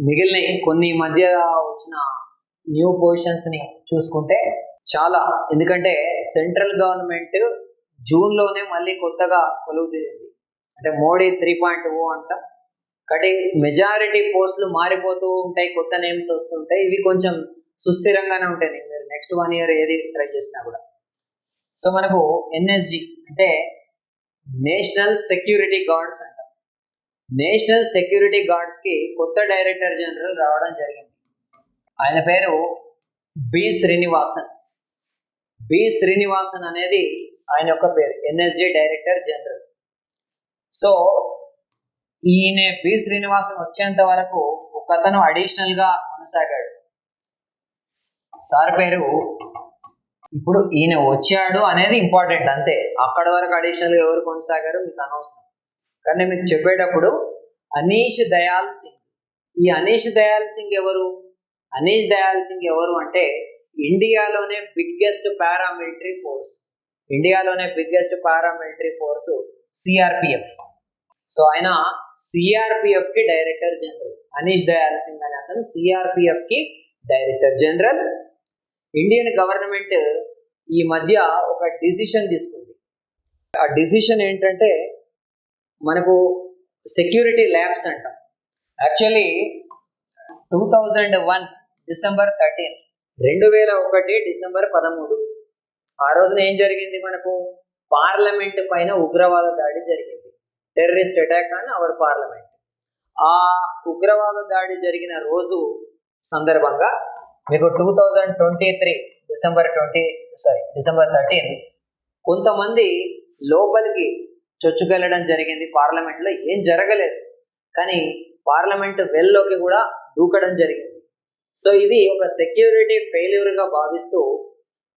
మిగిలిన కొన్ని మధ్య వచ్చిన న్యూ పొజిషన్స్ని చూసుకుంటే చాలా, ఎందుకంటే సెంట్రల్ గవర్నమెంట్ జూన్లోనే మళ్ళీ కొత్తగా కొలువు తీరింది. అంటే మోడీ 3.0 అంట. కాబట్టి మెజారిటీ పోస్టులు మారిపోతూ ఉంటాయి, కొత్త నేమ్స్ వస్తుంటాయి. ఇవి కొంచెం సుస్థిరంగానే ఉంటాయి మీరు నెక్స్ట్ 1 year ఏది ట్రై చేసినా కూడా. సో మనకు ఎన్ఎస్జి అంటే నేషనల్ సెక్యూరిటీ గార్డ్స్ అంటాం. నేషనల్ సెక్యూరిటీ గార్డ్స్కి కొత్త డైరెక్టర్ జనరల్ రావడం జరిగింది. ఆయన పేరు బి శ్రీనివాసన్. బి శ్రీనివాసన్ అనేది ఆయన యొక్క పేరు, ఎన్ఎస్జి డైరెక్టర్ జనరల్. సో ఈయన బి శ్రీనివాసన్ వచ్చేంత వరకు ఒక అతను అడిషనల్గా కొనసాగాడు. సార్ పేరు, ఇప్పుడు ఈయన వచ్చాడు అనేది ఇంపార్టెంట్ అంతే, అక్కడ వరకు అడిషనల్గా ఎవరు కొనసాగారు మీకు అనవసరం. కానీ మీకు చెప్పేటప్పుడు అనీష్ దయాల్ సింగ్. ఈ అనీష్ దయాల్ సింగ్ ఎవరు? అనీష్ దయాల్ సింగ్ ఎవరు అంటే ఇండియాలోనే బిగ్గెస్ట్ పారామిలిటరీ ఫోర్స్. ఇండియాలోనే biggest paramilitary force CRPF. So ఆయన సిఆర్పిఎఫ్కి డైరెక్టర్ జనరల్. అనీష్ దయాల్ సింగ్ అనే అతను సిఆర్పిఎఫ్కి డైరెక్టర్ జనరల్. ఇండియన్ గవర్నమెంట్ ఈ మధ్య ఒక డిసిషన్ తీసుకుంది. ఆ డిసిషన్ ఏంటంటే మనకు సెక్యూరిటీ ల్యాబ్స్ అంటాం. యాక్చువల్లీ 2001 డిసెంబర్ 13, 2001 డిసెంబర్ 13 ఆ రోజున ఏం జరిగింది? మనకు పార్లమెంట్ పైన ఉగ్రవాద దాడి జరిగింది. Terrorist attack on hour parliament. ఆ ఉగ్రవాద దాడి జరిగిన రోజు సందర్భంగా మీకు 2023 డిసెంబర్ 13 కొంతమంది లోపలికి చొచ్చుకెళ్ళడం జరిగింది. పార్లమెంట్లో ఏం జరగలేదు, కానీ పార్లమెంట్ వెల్లోకి కూడా దూకడం జరిగింది. సో ఇది ఒక సెక్యూరిటీ ఫెయిల్యూర్గా భావిస్తూ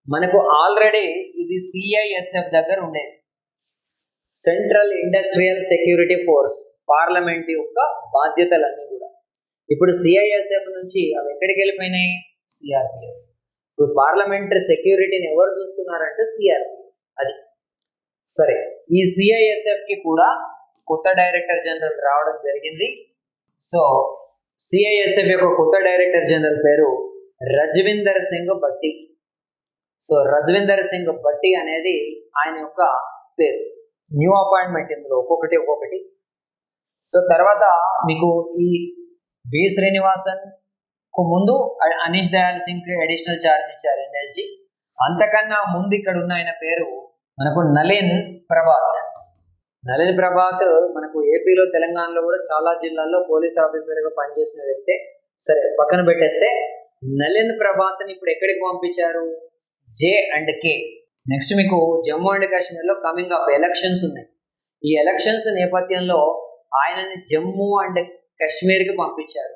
మనకు ఆల్రెడీ ఇది సిఐఎస్ఎఫ్ దగ్గర ఉండేది, central industrial security force. Parliament యొక్క బాధ్యతలన్నీ కూడా ఇప్పుడు సిఐఎస్ఎఫ్ నుంచి అవి ఎక్కడికి వెళ్ళిపోయినాయి? సిఆర్పిఎఫ్. ఇప్పుడు పార్లమెంటరీ సెక్యూరిటీని ఎవరు చూస్తున్నారంటే సిఆర్పిఎఫ్. అది సరే. ఈ సిఐఎస్ఎఫ్కి కూడా కొత్త డైరెక్టర్ జనరల్ రావడం జరిగింది. సో సిఐఎస్ఎఫ్ యొక్క కొత్త డైరెక్టర్ జనరల్ పేరు రజ్విందర్ సింగ్ భట్టి. సో రజ్విందర్ సింగ్ భట్టి అనేది ఆయన యొక్క పేరు. న్యూ అపాయింట్మెంట్ ఇందులో ఒక్కొక్కటి. సో తర్వాత మీకు ఈ బి శ్రీనివాసన్ కు ముందు అనీష్ దయాల్ సింగ్ అడిషనల్ ఛార్జ్ ఇచ్చారు ఎన్ఎస్జి. అంతకన్నా ముందు ఇక్కడ ఉన్న ఆయన పేరు మనకు నలిన్ ప్రభాత్. నలిన్ ప్రభాత్ మనకు ఏపీలో తెలంగాణలో కూడా చాలా జిల్లాల్లో పోలీస్ ఆఫీసర్గా పనిచేసిన వ్యక్తే. సరే పక్కన పెట్టేస్తే నలిన్ ప్రభాత్ని ఇప్పుడు ఎక్కడికి పంపించారు? J&K. నెక్స్ట్ మీకు జమ్మూ అండ్ కాశ్మీర్లో కమింగ్ అప్ ఎలక్షన్స్ ఉన్నాయి. ఈ ఎలక్షన్స్ నేపథ్యంలో ఆయనని జమ్మూ అండ్ కాశ్మీర్కి పంపించారు.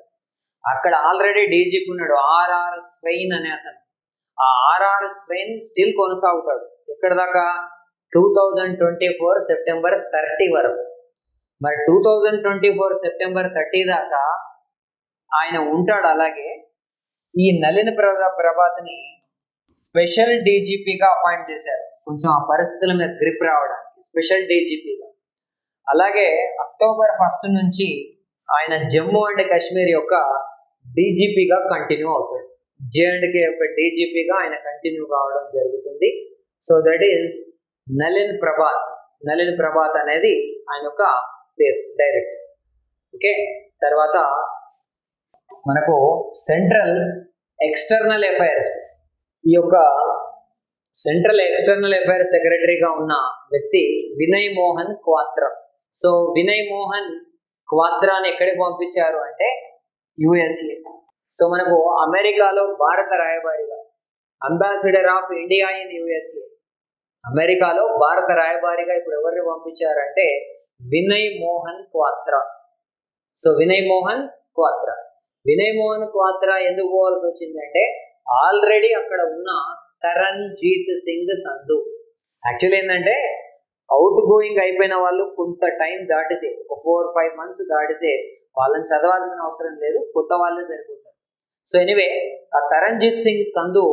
అక్కడ ఆల్రెడీ డీజీపీ ఉన్నాడు, ఆర్ఆర్ స్వైన్ అనే అతను. ఆ ఆర్ఆర్ స్వైన్ స్టిల్ కొనసాగుతాడు ఎక్కడ దాకా? 2024 సెప్టెంబర్ 30 వరకు. మరి 2024 సెప్టెంబర్ 30 దాకా ఆయన ఉంటాడు. అలాగే ఈ నలిన్ ప్రభాత్ని స్పెషల్ డీజీపీగా అపాయింట్ చేశారు, కొంచెం ఆ పరిస్థితుల మీద గ్రిప్ రావడానికి స్పెషల్ డీజీపీగా. అలాగే అక్టోబర్ 1 నుంచి ఆయన జమ్మూ అండ్ కాశ్మీర్ యొక్క డీజీపీగా కంటిన్యూ అవుతాడు. J&K యొక్క డీజీపీగా ఆయన కంటిన్యూ కావడం జరుగుతుంది. So that is Nalin Prabhat. Nalin Prabhat అనేది ఆయన యొక్క పేరు డైరెక్ట్. ఓకే. తర్వాత మనకు సెంట్రల్ ఎక్స్టర్నల్ అఫైర్స్, ఈ యొక్క సెంట్రల్ ఎక్స్టర్నల్ అఫైర్స్ సెక్రటరీగా ఉన్న వ్యక్తి వినయ్ మోహన్ క్వాత్రా. సో వినయ్ మోహన్ క్వాత్రాని ఎక్కడికి పంపించారు అంటే యుఎస్ఏ. సో మనకు అమెరికాలో భారత రాయబారిగా, ambassador of India in USA, అమెరికాలో భారత రాయబారిగా ఇప్పుడు ఎవరిని పంపించారంటే వినయ్ మోహన్ క్వాత్రా. సో వినయ్ మోహన్ క్వాత్రా. వినయ్ మోహన్ క్వాత్రా ఎందుకు పోవాల్సి వచ్చిందంటే ఆల్రెడీ అక్కడ ఉన్న తరణ్జీత్ సింగ్ సంధు. యాక్చువల్లీ ఏంటంటే అవుట్ గోయింగ్ అయిపోయిన వాళ్ళు కొంత టైం దాటితే, ఒక 4-5 months దాటితే వాళ్ళని చదవాల్సిన అవసరం లేదు, కొత్త వాళ్ళే సరిపోతారు. సో ఎనీవే ఆ తరణ్జీత్ సింగ్ సంధు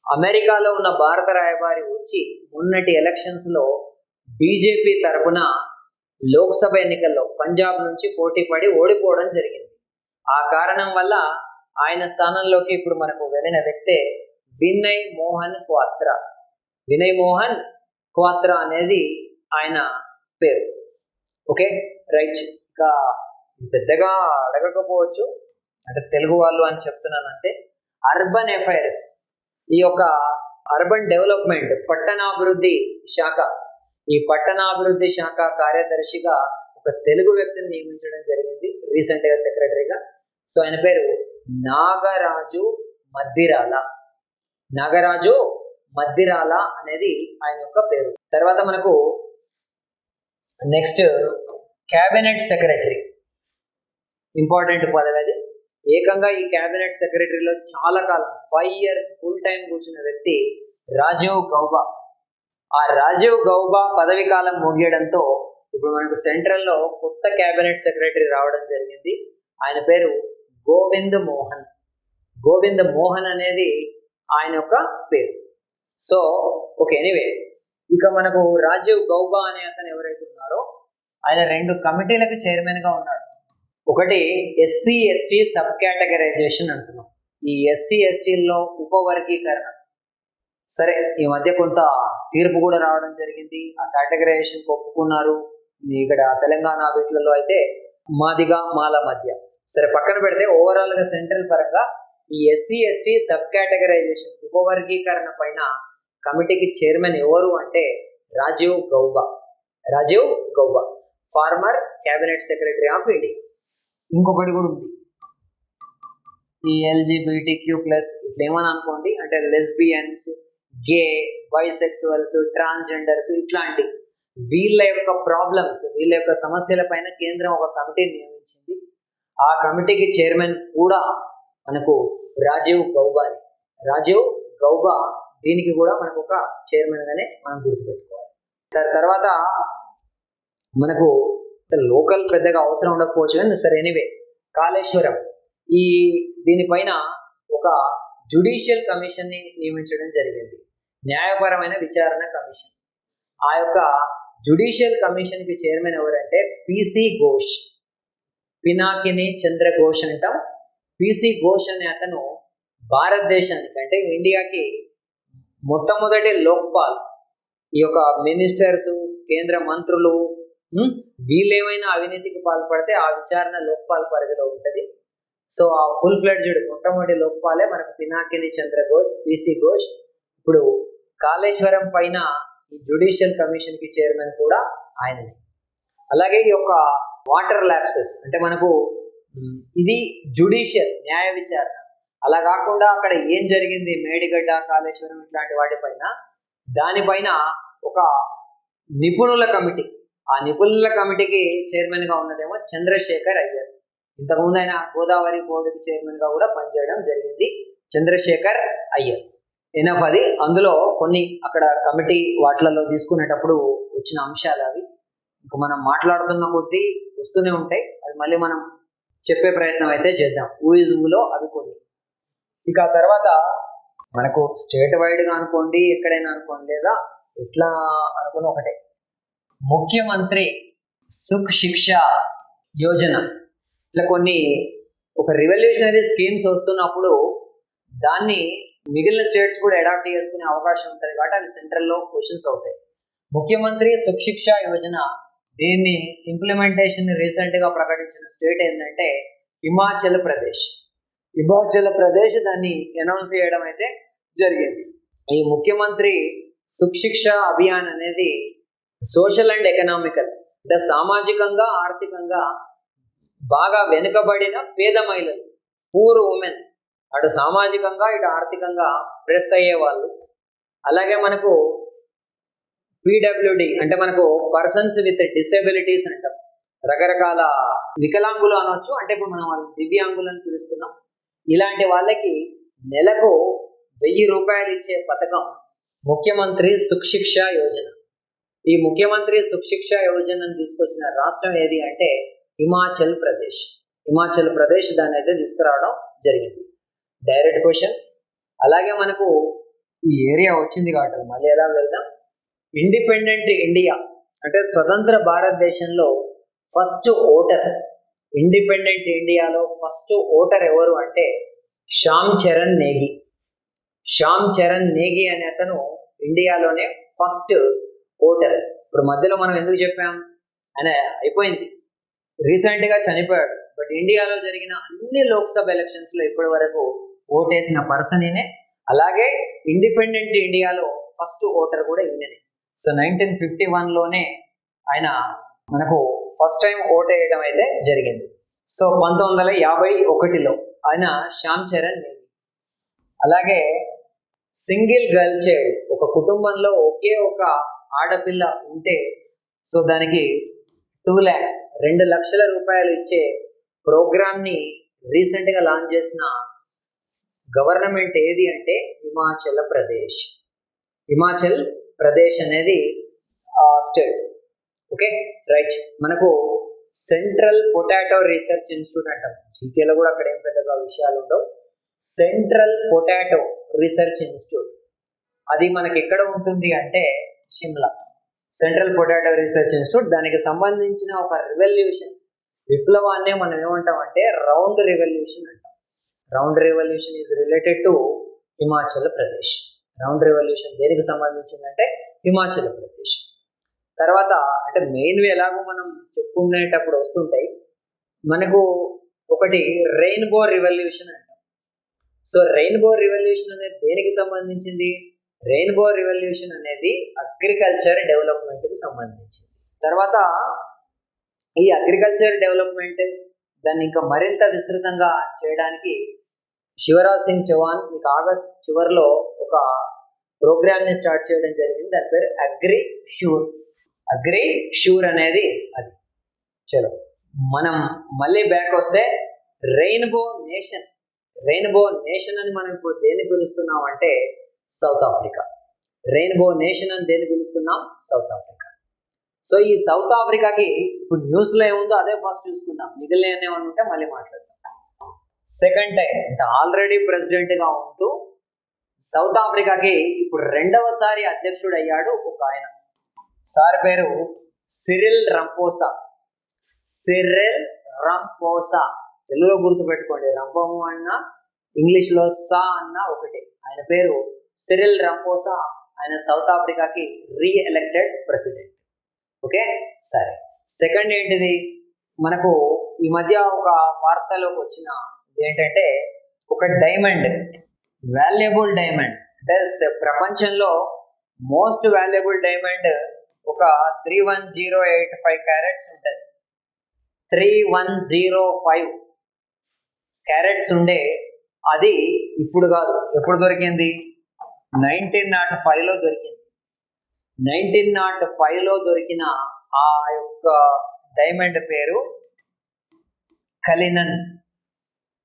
అమెరికాలో ఉన్న భారత రాయబారి వచ్చి మొన్నటి ఎలక్షన్స్లో బీజేపీ తరపున లోక్సభ ఎన్నికల్లో పంజాబ్ నుంచి పోటీ పడి ఓడిపోవడం జరిగింది. ఆ కారణం వల్ల ఆయన స్థానంలోకి ఇప్పుడు మనకు వెళ్ళిన వ్యక్తే వినయ్ మోహన్ క్వాత్రా. వినయ్ మోహన్ క్వాత్రా అనేది ఆయన పేరు. Okay right. ఇంకా పెద్దగా అడగకపోవచ్చు, అంటే తెలుగు వాళ్ళు అని చెప్తున్నాను అంతే. అర్బన్ అఫైర్స్, ఈ యొక్క అర్బన్ డెవలప్మెంట్ పట్టణాభివృద్ధి శాఖ, ఈ పట్టణాభివృద్ధి శాఖ కార్యదర్శిగా ఒక తెలుగు వ్యక్తిని నియమించడం జరిగింది రీసెంట్గా సెక్రటరీగా. సో ఆయన పేరు నాగరాజు మద్దిరాల. నాగరాజు మద్దిరాల అనేది ఆయన యొక్క పేరు. తర్వాత మనకు నెక్స్ట్ క్యాబినెట్ సెక్రటరీ, ఇంపార్టెంట్ పదవి అది. ఏకంగా ఈ క్యాబినెట్ సెక్రటరీలో చాలా కాలం 5 years ఫుల్ టైం కూర్చున్న వ్యక్తి రాజీవ్ గౌబా. ఆ రాజీవ్ గౌబా పదవి కాలం ముగియడంతో ఇప్పుడు మనకు సెంట్రల్లో కొత్త క్యాబినెట్ సెక్రటరీ రావడం జరిగింది. ఆయన పేరు గోవింద్ మోహన్. గోవింద్ మోహన్ అనేది ఆయన యొక్క పేరు. సో ఓకే, ఎనీవే, ఇక మనకు రాజీవ్ గౌబా అనే అతను ఎవరైతే ఉన్నారో ఆయన 2 కమిటీలకు చైర్మన్గా ఉన్నాడు. ఒకటి ఎస్సీ ఎస్టీ సబ్ కేటగరైజేషన్ అంటున్నాం. ఈ ఎస్సీ ఎస్టీల్లో ఉపవర్గీకరణ, సరే ఈ మధ్య కొంత తీర్పు కూడా రావడం జరిగింది, ఆ కేటగరైజేషన్ ఒప్పుకున్నారు. ఇక్కడ తెలంగాణ వీటిలలో అయితే మాదిగా మాల మధ్య, సరే పక్కన పెడితే ఓవరాల్గా సెంట్రల్ పరంగా ఈ ఎస్సీ ఎస్టీ సబ్ కేటగరైజేషన్ ఉపవర్గీకరణ పైన కమిటీకి చైర్మన్ ఎవరు అంటే Rajiv Gauba. Rajiv Gauba former cabinet secretary of India. ఇంకొకటి కూడా ఉంది, ఈ LGBTQ+ ఇట్లా ఏమని అనుకోండి, అంటే లెస్బియన్స్, గే, బైసెక్సువల్స్, ట్రాన్స్జెండర్స్, ఇట్లాంటి వీళ్ళ యొక్క ప్రాబ్లమ్స్, వీళ్ళ యొక్క సమస్యల పైన కేంద్రం ఒక కమిటీని నియమించింది. ఆ కమిటీకి చైర్మన్ కూడా మనకు రాజీవ్ గౌబాని. రాజీవ్ గౌబా దీనికి కూడా మనకు ఒక చైర్మన్ గానే మనం గుర్తుపెట్టుకోవాలి. సరే తర్వాత మనకు లోకల్ పెద్దగా అవసరం ఉండకపోవచ్చు కానీ సరే ఎనీవే, కాళేశ్వరం, ఈ దీనిపైన ఒక జ్యుడిషియల్ కమిషన్ని నియమించడం జరిగింది, న్యాయపరమైన విచారణ కమిషన్. ఆ యొక్క జ్యుడిషియల్ కమిషన్కి చైర్మన్ ఎవరంటే పిసి ఘోష్, పినాకిని చంద్ర ఘోష్ అంటాం. పిసి ఘోష్ అనే అతను భారతదేశానికి అంటే ఇండియాకి మొట్టమొదటి లోక్పాల్. ఈ యొక్క మినిస్టర్స్, కేంద్ర మంత్రులు వీళ్ళేమైనా అవినీతికి పాల్పడితే ఆ విచారణ లోక్పాల్ పరిధిలో ఉంటుంది. సో ఆ ఫుల్ ఫ్లెడ్జ్డ్ మొట్టమొదటి లోక్పాలే మనకు పినాకిని చంద్ర ఘోష్, పిసి ఘోష్. ఇప్పుడు కాళేశ్వరం పైన ఈ జ్యుడిషియల్ కమిషన్ కి చైర్మన్ కూడా ఆయననే. అలాగే ఈ యొక్క వాటర్ ల్యాప్సెస్ అంటే మనకు ఇది జ్యుడిషియల్ న్యాయ విచారణ. అలా కాకుండా అక్కడ ఏం జరిగింది, మేడిగడ్డ, కాళేశ్వరం ఇట్లాంటి వాటిపైన దానిపైన ఒక నిపుణుల కమిటీ, ఆ నిపుణుల కమిటీకి చైర్మన్ గా ఉన్నదేమో చంద్రశేఖర్ అయ్యర్. ఇంతకుముందు ఆయన గోదావరి బోర్డుకి చైర్మన్ గా కూడా పనిచేయడం జరిగింది చంద్రశేఖర్ అయ్యర్. ఎనఫ్ అది. అందులో కొన్ని అక్కడ కమిటీ వాటిలలో తీసుకునేటప్పుడు వచ్చిన అంశాలు అవి ఇంకా మనం మాట్లాడుతున్న కొద్దీ వస్తూనే ఉంటాయి. అది మళ్ళీ మనం చెప్పే ప్రయత్నం అయితే చేద్దాం. ఊలో అవి కొన్ని. ఇక తర్వాత మనకు స్టేట్ వైడ్గా అనుకోండి, ఎక్కడైనా అనుకోండి, లేదా ఎట్లా అనుకుని ఒకటే, ముఖ్యమంత్రి సుఖ్ శిక్ష యోజన. ఇట్లా కొన్ని ఒక రివల్యూషనరీ స్కీమ్స్ వస్తున్నప్పుడు దాన్ని మిగిలిన స్టేట్స్ కూడా అడాప్ట్ చేసుకునే అవకాశం ఉంటుంది కాబట్టి అది సెంట్రల్లో క్వశ్చన్స్ అవుతాయి. ముఖ్యమంత్రి సుఖ్ శిక్ష యోజన, దీన్ని ఇంప్లిమెంటేషన్ రీసెంట్గా ప్రకటించిన స్టేట్ ఏంటంటే హిమాచల్ ప్రదేశ్. హిమాచల్ ప్రదేశ్ దాన్ని అనౌన్స్ చేయడం అయితే జరిగింది. ఈ ముఖ్యమంత్రి సుఖ్ శిక్ష అభియాన్ అనేది సోషల్ అండ్ ఎకనామికల్, అంటే సామాజికంగా ఆర్థికంగా బాగా వెనుకబడిన పేద మహిళలు, పూర్ ఉమెన్, అటు సామాజికంగా ఇటు ఆర్థికంగా ప్రెస్ అయ్యే వాళ్ళు, అలాగే మనకు PWD అంటే మనకు పర్సన్స్ విత్ డిసేబిలిటీస్ అంటాం, రకరకాల వికలాంగులు అనొచ్చు, అంటే ఇప్పుడు మనం వాళ్ళు దివ్యాంగులు అని పిలుస్తున్నాం. ఇలాంటి వాళ్ళకి నెలకు 1000 రూపాయలు ఇచ్చే పథకం ముఖ్యమంత్రి సుఖ్ శిక్ష యోజన. ఈ ముఖ్యమంత్రి సుఖ్ శిక్ష యోజనను తీసుకొచ్చిన రాష్ట్రం ఏది అంటే హిమాచల్ ప్రదేశ్. హిమాచల్ ప్రదేశ్ దాన్ని అయితే తీసుకురావడం జరిగింది. Direct question. అలాగే మనకు ఈ ఏరియా వచ్చింది కాబట్టి మళ్ళీ ఎలా వెళ్దాం. ఇండిపెండెంట్ ఇండియా అంటే స్వతంత్ర భారతదేశంలో ఫస్ట్ ఓటర్ ఇండిపెండెంట్ ఇండియాలో ఫస్ట్ ఓటర్ ఎవరు అంటే శ్యామ్ చరణ్ నేగి. శ్యామ్ చరణ్ నేగి అనే అతను ఇండియాలోనే ఫస్ట్ ఓటర్. ఇప్పుడు మధ్యలో మనం ఎందుకు చెప్పాం, ఆయన అయిపోయింది, రీసెంట్గా చనిపోయాడు. బట్ ఇండియాలో జరిగిన అన్ని లోక్సభ ఎలక్షన్స్లో ఇప్పటి వరకు ఓటేసిన పర్సన్ ఈయనే. అలాగే ఇండిపెండెంట్ ఇండియాలో ఫస్ట్ ఓటర్ కూడా ఈయననే. సో 1951లోనే ఆయన మనకు ఫస్ట్ టైం ఓట్ వేయడం అయితే జరిగింది. సో 1951లో ఆయన శ్యామ్ చరణ్ నేగి. అలాగే సింగిల్ గర్ల్ చైల్డ్, ఒక కుటుంబంలో ఒకే ఒక ఆడపిల్ల ఉంటే సో దానికి 2 lakhs 2 లక్షల రూపాయలు ఇచ్చే ప్రోగ్రామ్ని రీసెంట్గా లాంచ్ చేసిన గవర్నమెంట్ ఏది అంటే హిమాచల్ ప్రదేశ్. హిమాచల్ ప్రదేశ్ అనేది స్టేట్. Okay right. మనకు సెంట్రల్ పొటాటో రీసెర్చ్ ఇన్స్టిట్యూట్ అంటాం. జీకేలో కూడా అక్కడ ఏం పెద్దగా విషయాలు ఉండవు. సెంట్రల్ పొటాటో రీసెర్చ్ ఇన్స్టిట్యూట్ అది మనకి ఎక్కడ ఉంటుంది అంటే Shimla. Central potato research institute, దానికి సంబంధించిన ఒక రెవల్యూషన్, విప్లవాన్నే మనం ఏమంటాం అంటే రౌండ్ రెవల్యూషన్ అంటాం. Round revolution is related to Himachal Pradesh. Round revolution దేనికి సంబంధించిందంటే హిమాచల్ ప్రదేశ్. తర్వాత అంటే మెయిన్వి ఎలాగో మనం చెప్పుకునేటప్పుడు వస్తుంటాయి. మనకు ఒకటి రెయిన్బో రివల్యూషన్ అంటాం. సో రెయిన్బో రివల్యూషన్ అనేది దేనికి సంబంధించింది? రెయిన్బో రివల్యూషన్ అనేది అగ్రికల్చర్ డెవలప్మెంట్కి సంబంధించింది. తర్వాత ఈ అగ్రికల్చర్ డెవలప్మెంట్ దాన్ని ఇంకా మరింత విస్తృతంగా చేయడానికి శివరాజ్ సింగ్ చౌహాన్ మీకు ఆగస్ట్ చివరిలో ఒక ప్రోగ్రామ్ని స్టార్ట్ చేయడం జరిగింది. దాని పేరు అగ్రి షూర్. అగ్రి షూర్ అనేది అది. చలో మనం మళ్ళీ బ్యాక్ వస్తే రెయిన్బో నేషన్. రెయిన్బో నేషన్ అని మనం ఇప్పుడు దేన్ని పిలుస్తున్నాం అంటే సౌత్ ఆఫ్రికా. రెయిన్బో నేషన్ అని దేన్ని పిలుస్తున్నాం? South Africa. సో ఈ సౌత్ ఆఫ్రికాకి ఇప్పుడు న్యూస్లో ఏముందో అదే ఫస్ట్ చూసుకుందాం, మిగిలిన ఏమైనా ఉంటే మళ్ళీ మాట్లాడతాం. సెకండ్ టైం అంటే ఆల్రెడీ ప్రెసిడెంట్గా ఉంటూ సౌత్ ఆఫ్రికాకి ఇప్పుడు రెండవసారి అధ్యక్షుడు అయ్యాడు ఒక ఆయన. సార్ పేరు సిరిల్ రంపోసా. సిరిల్ రంపోసా, తెలుగులో గుర్తుపెట్టుకోండి, రంపము అన్న ఇంగ్లీష్లో సా అన్న ఒకటి. ఆయన పేరు సిరిల్ రంపోసా. ఆయన సౌత్ ఆఫ్రికాకి రీఎలెక్టెడ్ ప్రెసిడెంట్. ఓకే సరే. సెకండ్ ఏంటిది, మనకు ఈ మధ్య ఒక వార్తలోకి వచ్చిన ఏంటంటే ఒక డైమండ్, వాల్యుబుల్ డైమండ్ అంటే ప్రపంచంలో మోస్ట్ వాల్యుబుల్ డైమండ్ ఒక 31085 క్యారెట్స్ ఉంటుంది. 3105 క్యారెట్స్ ఉండే అది ఇప్పుడు కాదు, ఎప్పుడు దొరికింది? 1905లో దొరికింది. 1905లో దొరికిన ఆ యొక్క డైమండ్ పేరు కలినన్.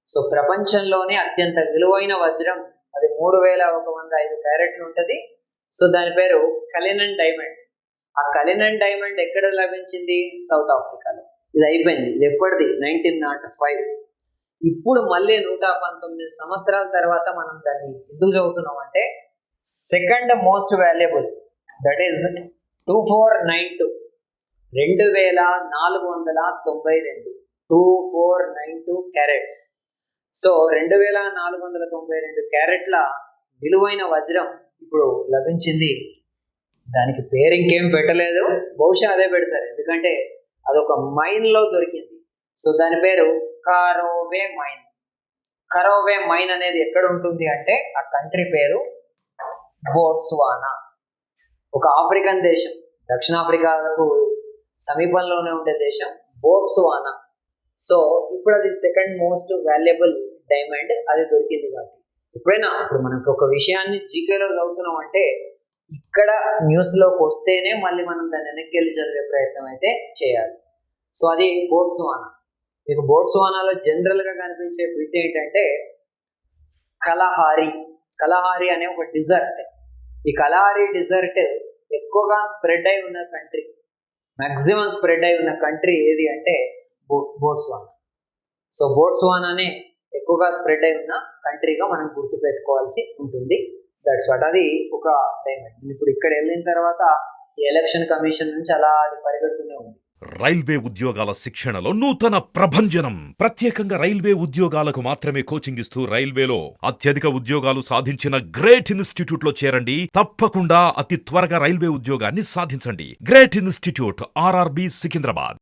సో ప్రపంచంలోనే అత్యంత విలువైన వజ్రం అది 3105 క్యారెట్లు ఉంటుంది. సో దాని పేరు కలినన్ డైమండ్. ఆ కలినన్ డైమండ్ ఎక్కడ లభించింది? సౌత్ ఆఫ్రికాలో. ఇది అయిపోయింది. ఇది ఎప్పటిది? 1905. ఇప్పుడు మళ్ళీ 119 సంవత్సరాల తర్వాత మనం దాన్ని ఎందుకు చదువుతున్నాం అంటే second most valuable, that is 2492, 2492 2492 carats. So 2492 క్యారెట్ల విలువైన వజ్రం ఇప్పుడు లభించింది. దానికి పేరు ఇంకేం పెట్టలేదు, బహుశా అదే పెడతారు, ఎందుకంటే అదొక మైన్లో దొరికింది. సో దాని పేరు కరోవే మైన్. కరోవే మైన్ అనేది ఎక్కడ ఉంటుంది అంటే ఆ కంట్రీ పేరు బోట్స్వానా. ఒక ఆఫ్రికన్ దేశం, దక్షిణాఫ్రికాకు సమీపంలోనే ఉండే దేశం బోట్స్వానా. సో ఇప్పుడు అది సెకండ్ మోస్ట్ వాల్యుబుల్ డైమండ్, అది దొరికింది. కాబట్టి ఎప్పుడైనా ఇప్పుడు మనకు ఒక విషయాన్ని జీకేలో చదువుతున్నాం అంటే ఇక్కడ న్యూస్లోకి వస్తేనే మళ్ళీ మనం దాన్ని వెనక్కి వెళ్ళి చదివే ప్రయత్నం అయితే చేయాలి. సో అది బోట్స్వానా. మీకు బోట్స్వానాలో జనరల్గా కనిపించే బిట్ ఏంటంటే కలహారి. కలహారి అనే ఒక డిజర్ట్. ఈ కలహారి డిజర్ట్ ఎక్కువగా స్ప్రెడ్ అయి ఉన్న కంట్రీ, మ్యాక్సిమం స్ప్రెడ్ అయి ఉన్న కంట్రీ ఏది అంటే బోట్స్వానా. సో బోట్స్వానానే ఎక్కువగా స్ప్రెడ్ అయి ఉన్న కంట్రీగా మనం గుర్తుపెట్టుకోవాల్సి ఉంటుంది. That's what. అది ఒక డైమండ్. ఇప్పుడు ఇక్కడ వెళ్ళిన తర్వాత ఎలక్షన్ కమిషన్ నుంచి అలా అది పరిగెడుతూనే ఉంది. రైల్వే ఉద్యోగాల శిక్షణలో నూతన ప్రభంజనం. ప్రత్యేకంగా రైల్వే ఉద్యోగాలకు మాత్రమే కోచింగ్ ఇస్తూ రైల్వేలో అత్యధిక ఉద్యోగాలు సాధించిన గ్రేట్ ఇన్స్టిట్యూట్ లో చేరండి. తప్పకుండా అతి త్వరగా రైల్వే ఉద్యోగాన్ని సాధించండి. Great institute, RRB, Secunderabad.